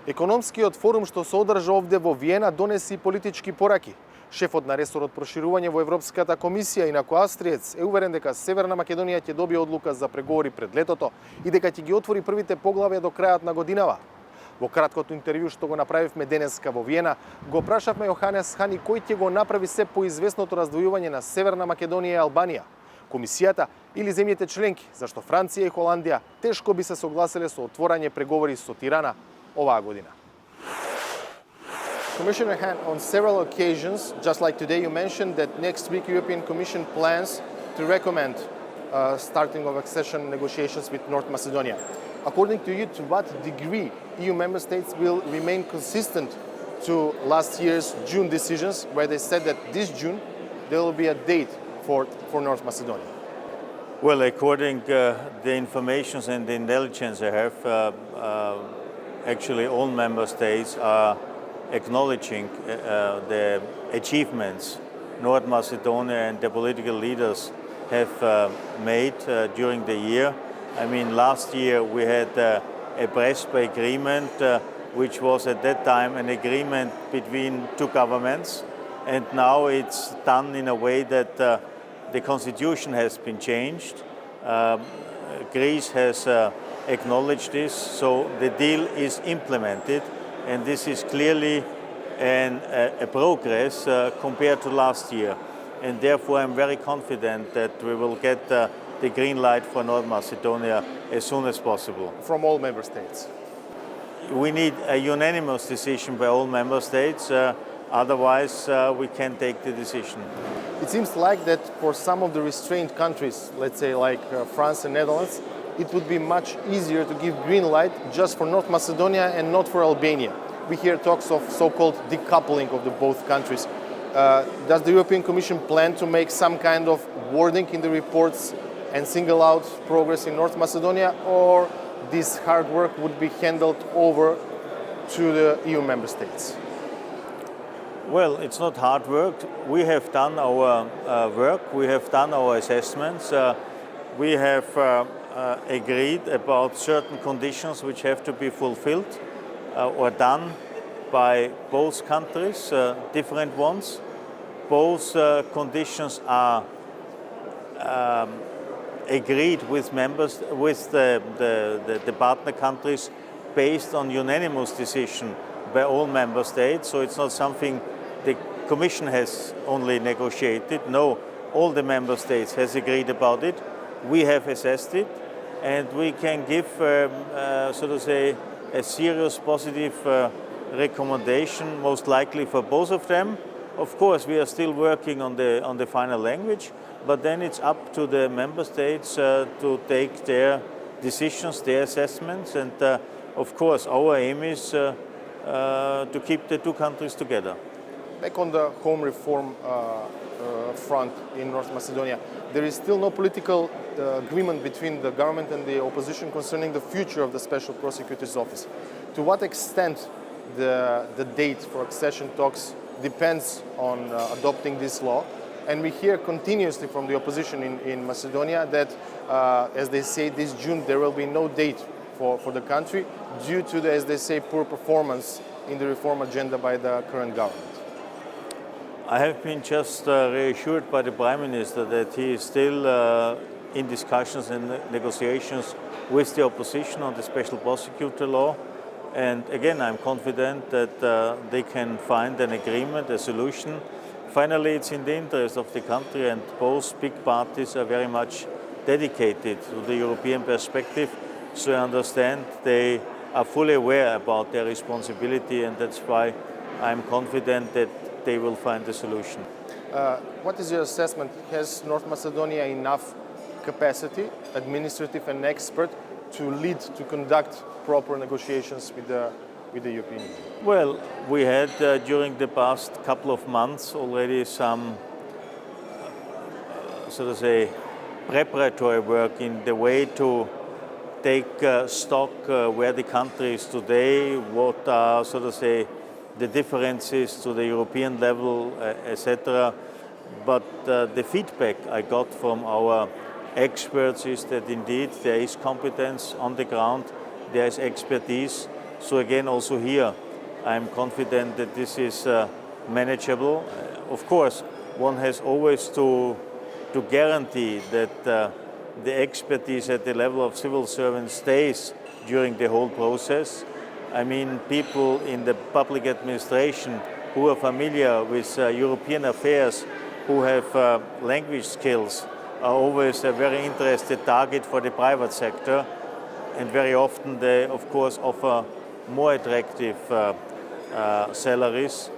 Економскиот форум што се одржа овде во Виена донеси политички пораки. Шефот на ресорот проширување во Европската комисија, инаку Австриец, е уверен дека Северна Македонија ќе добие одлука за преговори пред летото и дека ќе ги отвори првите поглавја до крајот на годинава. Во краткото интервју што го направивме денеска во Виена, го прашавме Јоханес Хан и кој ќе го направи се поизвестното раздвојување на Северна Македонија и Албанија, Комисијата или земјите членки, зашто Франција и Холандија тешко би се согласиле со отворање преговори со Тирана оваа година. Commissioner Hahn, on several occasions, just like today, you mentioned that next week European Commission plans to recommend starting of accession negotiations with North Macedonia. According to you, to what degree EU member states will remain consistent to last year's June decisions, where they said that this June there will be a date for North Macedonia? Well, according to the information and the intelligence I have, actually all member states are acknowledging the achievements North Macedonia and the political leaders have made during the year. I mean, last year we had a Prespa agreement, which was at that time an agreement between two governments, and now it's done in a way that the constitution has been changed. Greece has acknowledged this, so the deal is implemented, and this is clearly a progress compared to last year. And therefore I'm very confident that we will get the green light for North Macedonia as soon as possible. From all member states? We need a unanimous decision by all member states, otherwise we can't take the decision. It seems like that for some of the restrained countries, let's say like France and Netherlands, it would be much easier to give green light just for North Macedonia and not for Albania. We hear talks of so-called decoupling of the both countries. Does the European Commission plan to make some kind of wording in the reports and single out progress in North Macedonia, or this hard work would be handed over to the EU member states? Well, it's not hard work. We have done our work, we have done our assessments, we have agreed about certain conditions which have to be fulfilled or done by both countries, different ones. Both conditions are agreed with members, with the partner countries, based on unanimous decision by all member states. So it's not something the Commission has only negotiated. No, all the member states has agreed about it. We have assessed it, and we can give, so to say, a serious positive recommendation, most likely for both of them. Of course, we are still working on the final language, but then it's up to the member states to take their decisions, their assessments, and of course, our aim is to keep the two countries together. Back on the home reform front in North Macedonia, there is still no political agreement between the government and the opposition concerning the future of the Special Prosecutor's Office. To what extent the date for accession talks depends on adopting this law? And we hear continuously from the opposition in Macedonia that, as they say, this June there will be no date for the country due to the, as they say, poor performance in the reform agenda by the current government. I have been just reassured by the Prime Minister that he is still in discussions and negotiations with the opposition on the Special Prosecutor law. And again, I'm confident that they can find an agreement, a solution. Finally, it's in the interest of the country, and both big parties are very much dedicated to the European perspective. So I understand they are fully aware about their responsibility, and that's why I'm confident that they will find a solution. What is your assessment? Has North Macedonia enough capacity, administrative and expert, to lead, to conduct proper negotiations with the European Union? Well, we had during the past couple of months already some, so to say, preparatory work in the way to take stock where the country is today, what are, so to say, the differences to the European level, etc. But the feedback I got from our experts is that indeed there is competence on the ground, there is expertise, So again, also here, I'm confident that this is manageable. Of course, one has always to guarantee that the expertise at the level of civil servants stays during the whole process. I mean, people in the public administration who are familiar with European affairs, who have language skills, are always a very interested target for the private sector, and very often they, of course, offer more attractive salaries.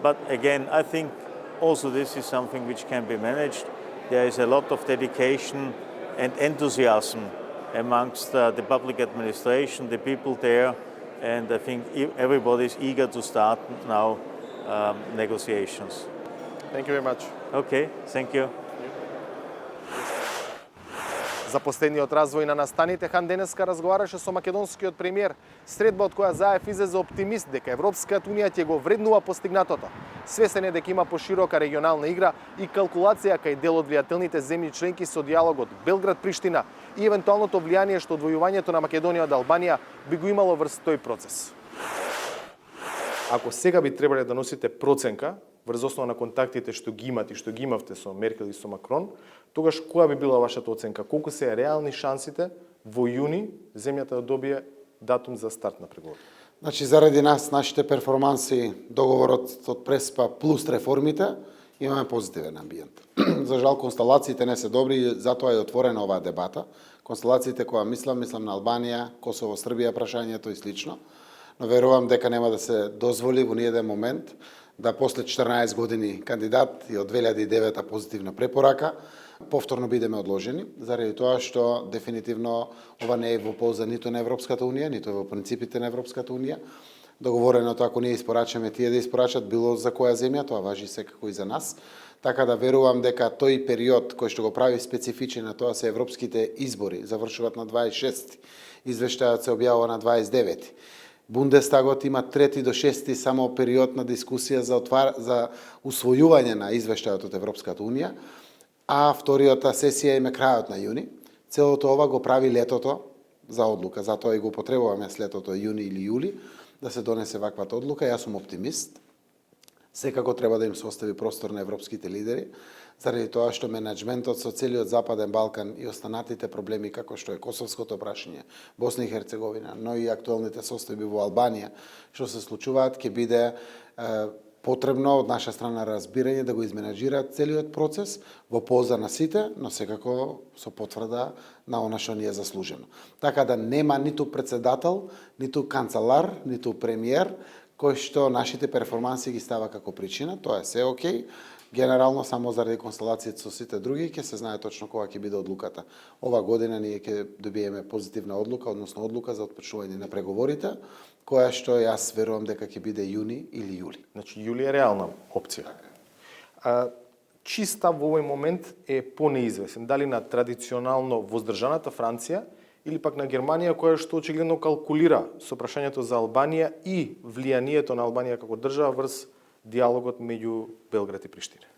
But again, I think also this is something which can be managed. There is a lot of dedication and enthusiasm amongst the public administration, the people there, and I think everybody is eager to start now negotiations. Thank you very much. Okay, thank you. За последниот развој на настаните хан денеска разговараше со македонскиот премиер, средба од која Заев излезе оптимист дека Европската унија ќе го вреднува постигнатото. Свесен е дека има поширока регионална игра и калкулација кај дел од влијателните земји членки со диалогот Белград-Приштина и евентуалното влијание што одвојувањето на Македонија од Албанија би го имало врз тој процес. Ако сега би требале да носите проценка врз основа на контактите што ги имате и што ги имавте со Меркел и со Макрон, тогаш која би била вашата оценка? Колку се реални шансите во јуни земјата да добие датум за старт на преговори? Значи, заради нас, нашите перформанси, договорот од Преспа плюс реформите, имаме позитивен амбиент. За жал, констелациите не се добри и затоа е отворена оваа дебата. Констелациите која мислам на Албанија, Косово, Србија, прашањето и слично. Но верувам дека нема да се дозволи во ниеден момент да после 14 години кандидат и од 2009 позитивна препорака, повторно бидеме одложени, заради тоа што дефинитивно ова не е во полза ниту на Европската унија, ниту е во принципите на Европската унија. Договореното, ако ние испорачаме, тие да испорачат било за која земја, тоа важи секако и за нас. Така да верувам дека тој период кој што го прави специфичен, на тоа се европските избори, завршуваат на 26, извештајот се објавува на 29. Бундестагот има 3 до 6 само период на дискусија за усвојување на извештајот од Европската унија, а вториот сесија има крајот на јуни. Целото ова го прави летото за одлука, затоа и го потребуваме след летото јуни или јули да се донесе ваквата одлука. Јас сум оптимист. Секако треба да им се остави простор на европските лидери, заради тоа што менеджментот со целиот Западен Балкан и останатите проблеми како што е косовското прашање, Босна и Херцеговина, но и актуелните состојби во Албанија, што се случуваат, ќе биде потребно од наша страна разбирање да го изменаџира целиот процес во полза на сите, но секако со потврда на она што ни е заслужено. Така да нема ниту председател, ниту канцелар, ниту премиер кој што нашите перформанси ги става како причина, тоа е се окей. Генерално, само заради констелацијата со сите други, ќе се знае точно кога ќе биде одлуката. Ова година ние ќе добиеме позитивна одлука, односно одлука за отпочнување на преговорите, која што јас верувам дека ќе биде јуни или јули. Значи, јули е реална опција. Чиј став во овој момент е понеизвестен? Дали на традиционално воздржаната Франција или пак на Германија, која што очигледно калкулира со прашањето за Албанија и влијанието на Албанија како држава врз диалогот меѓу Белград и Приштина?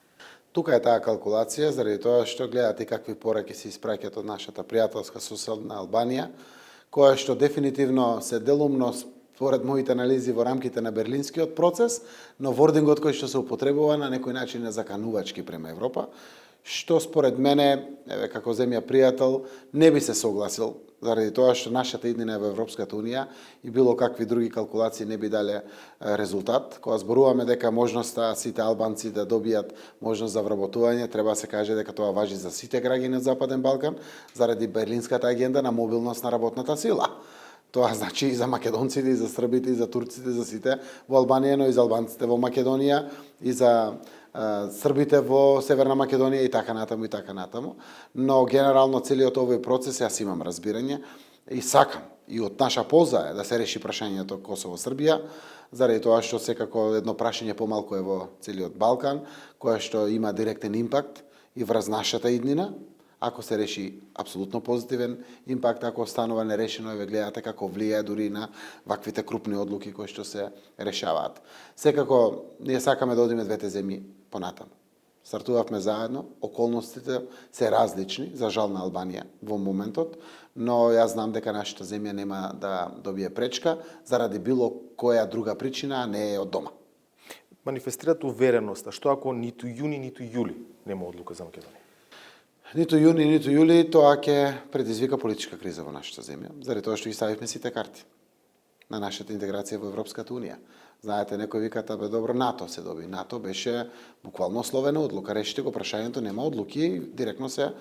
Тука е таа калкулација, заради тоа што гледате какви пораки се испраќаат од нашата пријателска соседна Албанија, која што дефинитивно се делумно според моите анализи во рамките на берлинскиот процес, но вордингот кој што се употребува на некој начин е заканувачки према Европа, што според мене, како земја пријател, не би се согласил, заради тоа што нашата иднина е во Европската унија и било какви други калкулации не би дале резултат. Кога зборуваме дека можноста сите албанци да добијат можност за вработување, треба да се каже дека тоа важи за сите граѓани од Западен Балкан, заради берлинската агенда на мобилност на работната сила. Тоа значи и за македонците, и за србите, и за турците, за сите во Албанија, но и за албанците во Македонија, и за србите во Северна Македонија и така натаму и така натаму. Но генерално целиот овој процес јас имам разбирање и сакам и од наша полза е да се реши прашањето Косово-Србија, заради тоа што секако едно прашање помалку е во целиот Балкан, кое што има директен импакт и врз нашата иднина. Ако се реши апсолутно позитивен импакт, ако останува нерешено, ве гледате како влијае дури на ваквите крупни одлуки кои што се решаваат. Секако, ние сакаме да одиме двете земји понатаму. Стартувавме заедно, околностите се различни, за жал на Албанија во моментот, но јас знам дека нашата земја нема да добие пречка заради било која друга причина, а не е од дома. Манифестират увереност, а што ако ниту јуни, ниту јули нема одлука за Македонија? Ниту јуни, ниту јули, тоа ќе предизвика политичка криза во нашата земја, заради тоа што ги ставивме сите карти на нашата интеграција во Европската Унија. Знаете, некој викат, бе добро, НАТО се доби. НАТО беше буквално словена одлука. Решите го прашањето, нема одлуки, директно се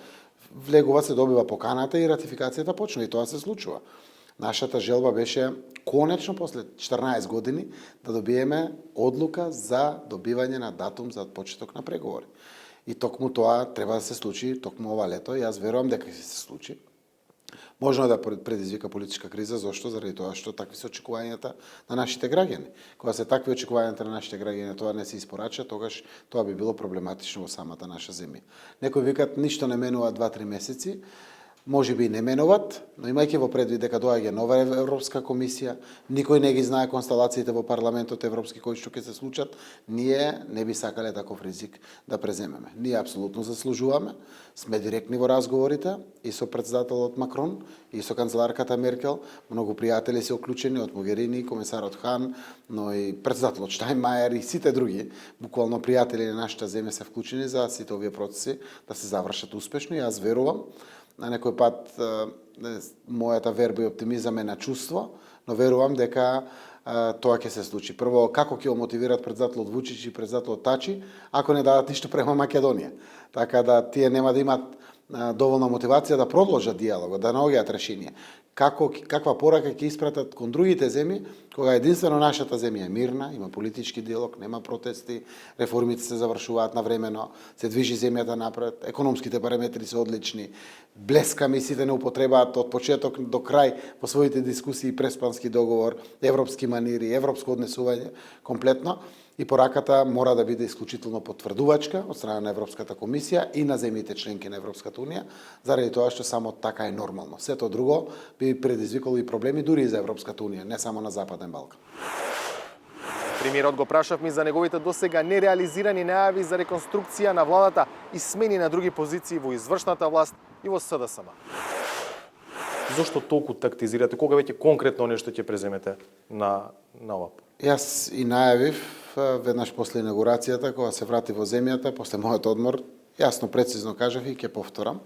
влегува, се добива поканата и ратификацијата почна. И тоа се случува. Нашата желба беше конечно после 14 години да добиеме одлука за добивање на датум за почеток на преговори. И токму тоа треба да се случи, токму ова лето. Јас верувам дека ќе се случи. Можно да предизвика политичка криза, зашто? Заради тоа што такви се очекувањата на нашите граѓани. Кога се такви очекувањата на нашите граѓани, тоа не се испорача, тогаш тоа би било проблематично во самата наша земја. Некои викат ништо не менува 2-3 месеци. Може би не менуват, но имајќи во предвид дека доаѓа нова Европска комисија, никој не ги знае констелациите во парламентот европски кои што ќе се случат, ние не би сакале таков ризик да преземеме. Ние апсолутно заслужуваме, сме директни во разговорите и со претседателот Макрон и со канцеларката Меркел, многу пријатели се уклучени од Могерини, комесарот Хан, но и претседателот Штајнмајер и сите други, буквално пријатели на нашата земја се вклучени за сите овие процеси да се завршат успешно. Јас верувам, на некој пат мојата верба и оптимизам е на чувство, но верувам дека тоа ќе се случи. Прво, како ќе го мотивират претседателот Вучич и претседателот Тачи, ако не дадат ништо према Македонија. Така да тие нема да имат доволна мотивација да продолжат диалогот, да наоѓаат решение. Каква порака ќе испратат кон другите земји, кога единствено нашата земја е мирна, има политички диалог, нема протести, реформите се завршуваат навремено, се движи земјата напред, економските параметри се одлични, блесками сите не употребаат од почеток до крај во своите дискусии преспански договор, европски манири, европско однесување, комплетно. И пораката мора да биде исклучително потврдувачка од страна на Европската комисија и на земјите членки на Европската унија, заради тоа што само така е нормално. Сето друго би предизвикало и проблеми дури и за Европската унија, не само на Западен Балкан. Премиерот го прашавме за неговите досега нереализирани најави за реконструкција на владата и смени на други позиции во извршната власт и во СДСМ. Зошто толку тактизирате? Кога веќе конкретно нешто ќе преземете на ОАП? Јас и најавив веднаш после инаугурацијата, кога се врати во земјата, после мојот одмор, јасно, прецизно кажав и ќе повторам,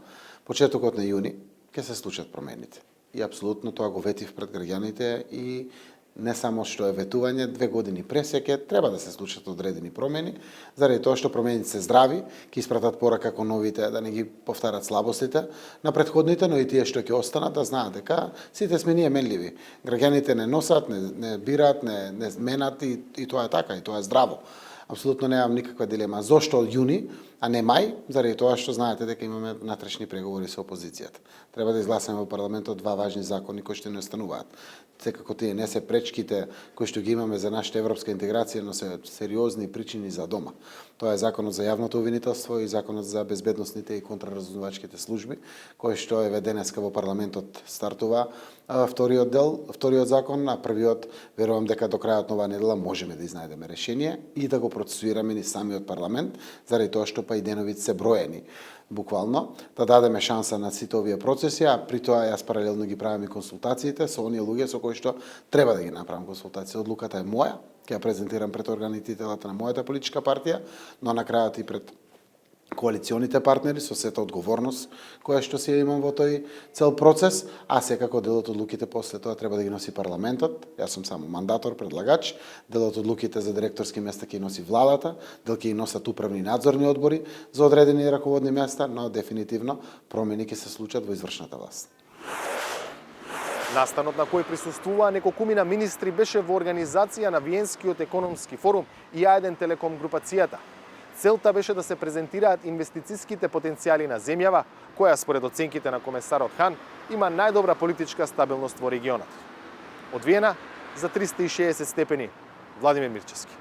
почетокот на јуни ќе се случат промените. И апсолутно тоа го ветив пред граѓаните и не само што е ветување, 2 години пресеќе треба да се случат одредени промени, заради тоа што промените се здрави, ќе испратат порака кон новите да не ги повторат слабостите на претходните, но и тие што ќе останат да знаат дека сите сме ние менливи. Граѓаните не носат, не бират, не менат и тоа е така, и тоа е здраво. Апсолутно немам никаква дилема. Зошто јуни, а не мај? Заради тоа што знаете дека имаме внатрешни преговори со опозицијата. Треба да изгласаме во парламентот 2 важни закони кои што не остануваат. Секако тие не се пречките кои што ги имаме за нашата европска интеграција, но се сериозни причини за дома. Тоа е законот за јавното обвинителство и законот за безбедносните и контраразузнавачките служби, кој што е денеска во парламентот стартува вториот закон, а првиот верувам дека до крајот на оваа недела можеме да изнајдеме решение и да го процесуираме ни самиот парламент, заради тоа што па и деновите се броени. Буквално, да дадеме шанса на сите овие процеси, а при тоа јас паралелно ги правам и консултациите со оние луѓе со кои што треба да ги направам консултации. Одлуката е моја, ќе ја презентирам пред органите и телата на мојата политичка партија, но на крајот и пред коалиционите партнери со сета одговорност која што си ја имам во тој цел процес, а секако делот од луките после тоа треба да ги носи парламентот. Јас сум само мандатор, предлагач. Делот од луките за директорски места ќе носи владата, дел ќе носат управни и надзорни одбори за одредени раководни места, но дефинитивно промени ќе се случат во извршната власт. Настанот на кој присуствуваа неколкумина министри беше во организација на Виенскиот економски форум и А1 Телеком групацијата. Целта беше да се презентираат инвестицијските потенцијали на земјава, која според оценките на комесарот Хан има најдобра политичка стабилност во регионот. Од Виена за 360 степени, Владимир Мирчевски.